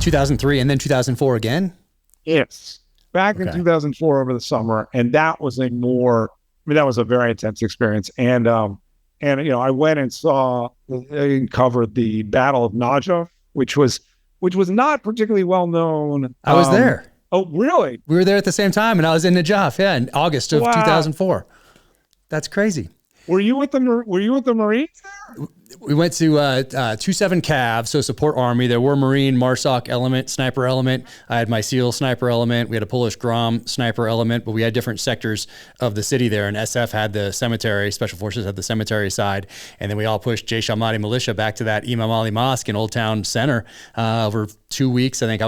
in 2003 and then 2004 again? Yes. Back in 2004 over the summer. And that was that was a very intense experience. And I went and covered the Battle of Najaf, which was not particularly well known. I was there. Oh, really? We were there at the same time, and I was in Najaf, in August of 2004. That's crazy. Were you with the Marines there? We went to 27 Cav, so support Army. There were Marine, MARSOC element, sniper element. I had my SEAL sniper element. We had a Polish Grom sniper element, but we had different sectors of the city there. And SF had the cemetery, Special Forces had the cemetery side. And then we all pushed Jaish al-Mahdi militia back to that Imam Ali Mosque in Old Town Center over 2 weeks. I think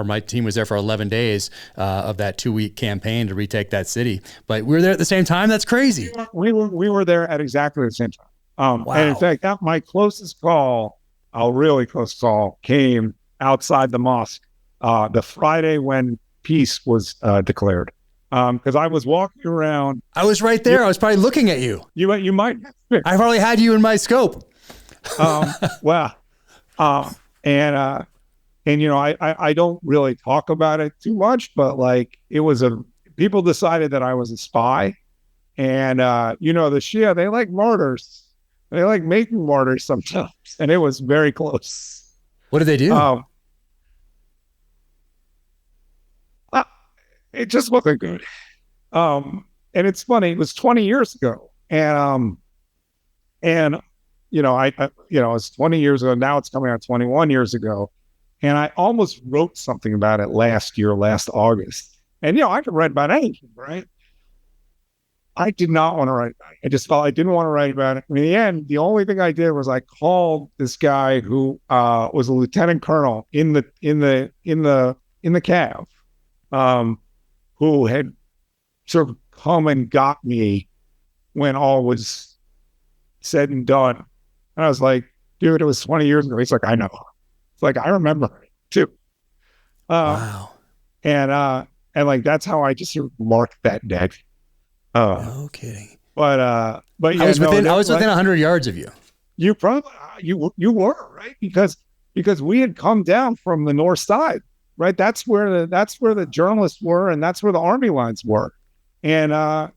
my team was there for 11 days of that 2-week campaign to retake that city. But we were there at the same time. That's crazy. We were there at exactly the same time. Wow. And in fact, my closest call, a really close call, came outside the mosque the Friday when peace was declared. Because I was walking around. I was right there. I was probably looking at you. You might. I probably had you in my scope. I don't really talk about it too much, but like people decided that I was a spy. And, the Shia, they like martyrs. They like making martyrs sometimes. And it was very close. What did they do? It just wasn't good. And it's funny. It was 20 years ago. And it was 20 years ago. Now it's coming out 21 years ago. And I almost wrote something about it last August. And, I could write about anything, right? I did not want to write about it. I just felt I didn't want to write about it. In the end, the only thing I did was I called this guy who was a lieutenant colonel in the Cav, who had sort of come and got me when all was said and done. And I was like, dude, it was 20 years ago. He's like, I know. It's like, I remember it too. Wow. And like, that's how I just sort of marked that day. No kidding. But yeah, I was within 100 yards of you. You probably you were, right, because we had come down from the north side, right? That's where the journalists were, and that's where the Army lines were, and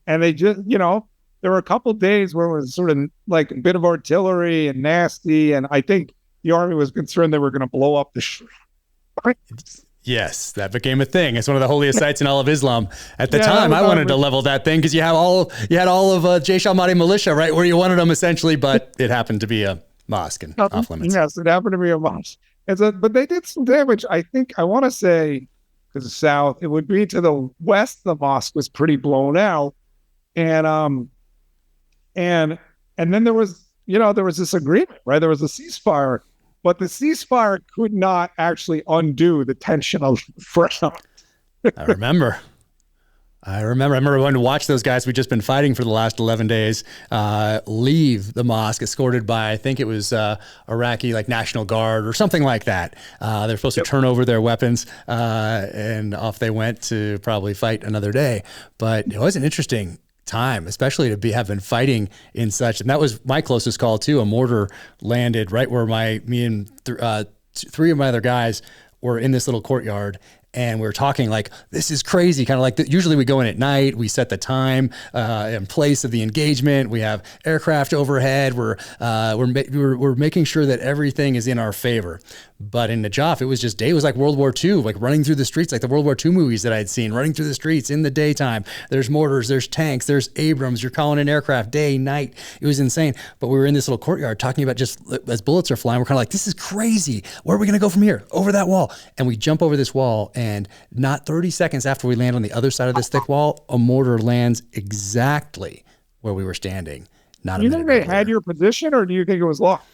they just there were a couple of days where it was sort of like a bit of artillery and nasty, and I think the Army was concerned they were going to blow up the shrine. Right? Yes, that became a thing. It's one of the holiest sites in all of Islam. At the time, I wanted to level that thing because you had all of Jaish al-Mahdi militia right where you wanted them essentially, but it happened to be a mosque and off limits. Yes, it happened to be a mosque. But they did some damage. I want to say to the south, it would be to the west. The mosque was pretty blown out, and then there was this agreement, right? There was a ceasefire. But the ceasefire could not actually undo the tension of the front. I remember going to watch those guys we'd just been fighting for the last 11 days leave the mosque, escorted by, I think it was Iraqi National Guard or something like that. They're supposed to turn over their weapons and off they went to probably fight another day. But it was an interesting time, especially to have been fighting in such, and that was my closest call too. A mortar landed right where me and three of my other guys were in this little courtyard, and we were talking like, this is crazy, kind of like usually we go in at night, we set the time and place of the engagement, we have aircraft overhead, we're making sure that everything is in our favor. But in Najaf, it was just day. It was like World War II, like running through the streets, like the World War II movies that I'd seen, running through the streets in the daytime. There's mortars, there's tanks, there's Abrams. You're calling in aircraft day, night. It was insane. But we were in this little courtyard talking about just as bullets are flying, we're kind of like, this is crazy. Where are we going to go from here? Over that wall. And we jump over this wall, and not 30 seconds after we land on the other side of this thick wall, a mortar lands exactly where we were standing. You think they had your position, or do you think it was locked?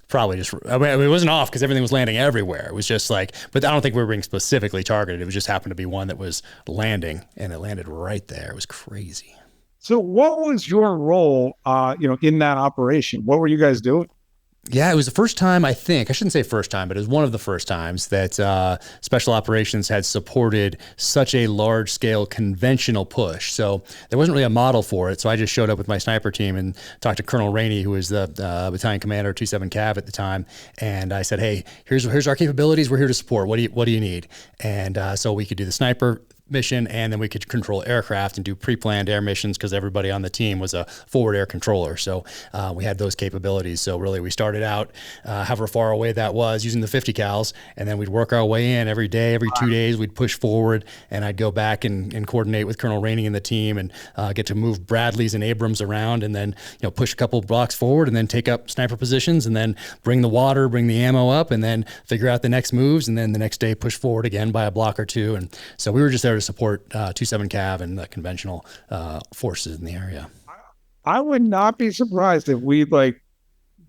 Probably just, I mean, it wasn't off because everything was landing everywhere. It was just like, but I don't think we were being specifically targeted. It was just happened to be one that was landing, and it landed right there. It was crazy. So what was your role, in that operation? What were you guys doing? Yeah, it was the first time, I think, I shouldn't say first time, but it was one of the first times that special operations had supported such a large scale conventional push. So there wasn't really a model for it. So I just showed up with my sniper team and talked to Colonel Rainey, who was the battalion commander, 27 Cav at the time. And I said, hey, here's our capabilities. We're here to support. What do you need? And so we could do the sniper mission, and then we could control aircraft and do pre-planned air missions because everybody on the team was a forward air controller. So we had those capabilities. So really we started out however far away that was using the 50 cals, and then we'd work our way in every day, every 2 days, we'd push forward, and I'd go back and coordinate with Colonel Rainey and the team and get to move Bradleys and Abrams around, and then push a couple blocks forward and then take up sniper positions, and then bring the water, bring the ammo up, and then figure out the next moves, and then the next day push forward again by a block or two. And so we were just there to support 27 Cav and the conventional forces in the area. I would not be surprised if we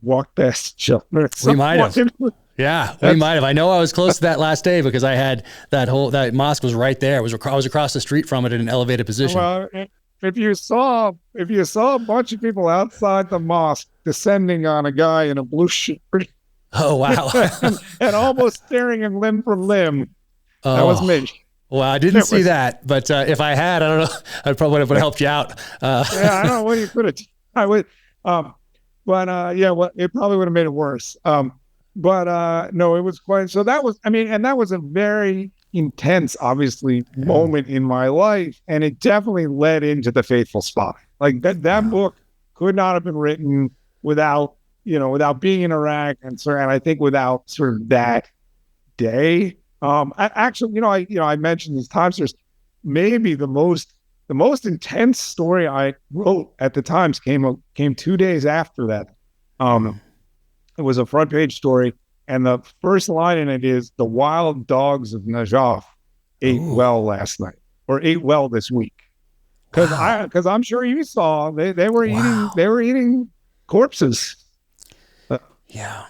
walked past each other. We might have. Yeah, we might have. I know I was close to that last day because I had that mosque was right there. I was across the street from it in an elevated position. Well, if you saw a bunch of people outside the mosque descending on a guy in a blue shirt. Oh, wow. and almost staring him limb from limb. That was me. Well, I didn't see that, but if I had, I don't know, I probably would have helped you out. Yeah, I don't know what you could have. I would, it probably would have made it worse. No, it was quite. So that was, and that was a very intense, obviously, moment in my life, and it definitely led into The Faithful Spy. That book could not have been written without being in Iraq, and I think without sort of that day. I mentioned these time series. Maybe the most intense story I wrote at the Times came 2 days after that. It was a front page story, and the first line in it is, "The wild dogs of Najaf ate well last night, or ate well this week." Because I'm sure you saw they were eating corpses. Yeah.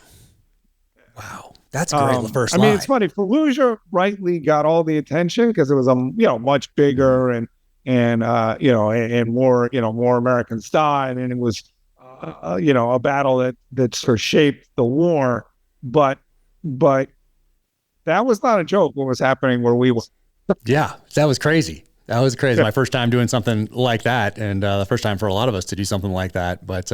Wow. That's great. The first line. It's funny. Fallujah rightly got all the attention because it was much bigger and more American style, and it was a battle that sort of shaped the war. But that was not a joke. What was happening where we were? Yeah, that was crazy. That was crazy. My first time doing something like that, and the first time for a lot of us to do something like that. But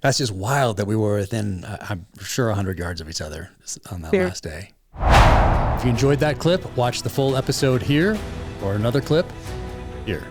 that's just wild that we were within, I'm sure, 100 yards of each other on that last day. If you enjoyed that clip, watch the full episode here, or another clip here.